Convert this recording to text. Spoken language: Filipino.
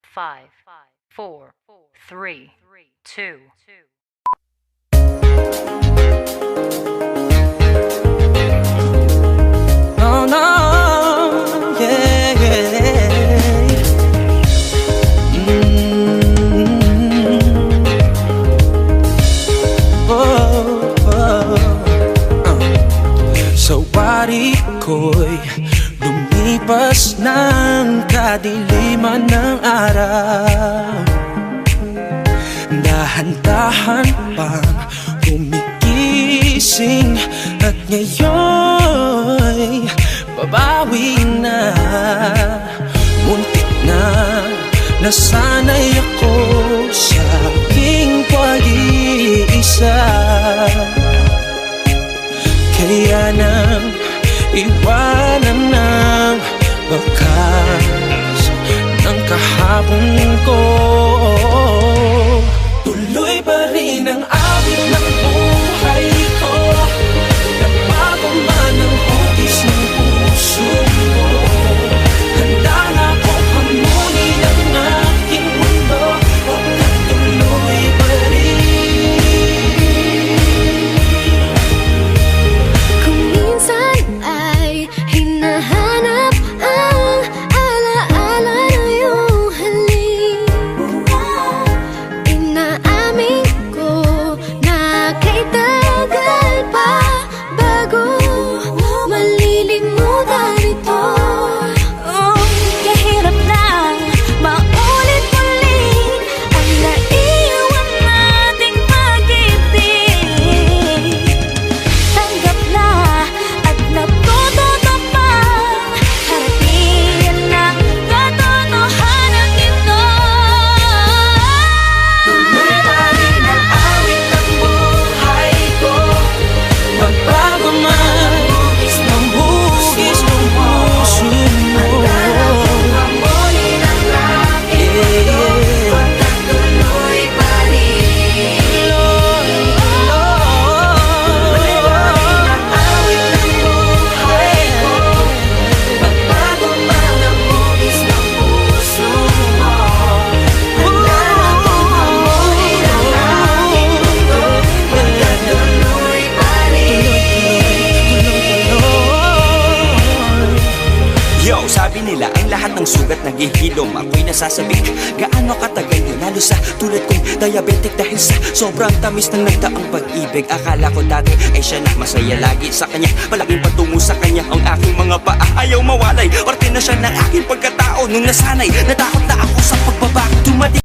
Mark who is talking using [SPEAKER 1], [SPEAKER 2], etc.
[SPEAKER 1] 5, 4, 3, 2.
[SPEAKER 2] No, no, yeah, yeah. Oh, oh. Sa wari ko'y lumipas ng kadiliman ng araw. Dahan-dahan pang kumigising at ngayon'y babawi na. Muntik na nasanay ako sa aking pag-iisa. Kaya nang iwanan ng bakas ng kahapon ko, tuloy pa rin ang awit ng buhay ko. Nagbago man ang hugis ng puso mo, handa na akong hamunin ang aking mundo. Huwag tuloy pa rin.
[SPEAKER 3] Kung minsan ay hinahanap ang alaala ng iyong halik, inaamin ko na kay tagal pa bago malilimutan ito. Kahirap na maulit-ulit ang naiwan nating pag-ibig. Tanggap na at natututo pang harapin ang katotohanan ito.
[SPEAKER 2] Tuloy pa rin ang awit ng buhay ko. Magbago man ng hugis ng puso mo, hamunin ang aking mundo. Pagkatuloy pa rin. Tuloy pa rin ang awit ng buhay ko. Magbago man ang hugis ng puso mo, handa na akong hamunin ang aking mundo. Pagkatuloy pa rin.
[SPEAKER 4] Yo, sabi nila ang lahat ng sugat naghihilom. Ako'y nasasabik, gaano katagal yun, lalo sa tulad kong diabetic. Dahil sa sobrang tamis ng nagdaang pag-ibig, akala ko dati ay siya na masaya lagi sa kanya. Malaking patungo sa kanya ang aking mga paa, ayaw mawalay. Parte na siya ng aking pagkatao. Nung nasanay, natakot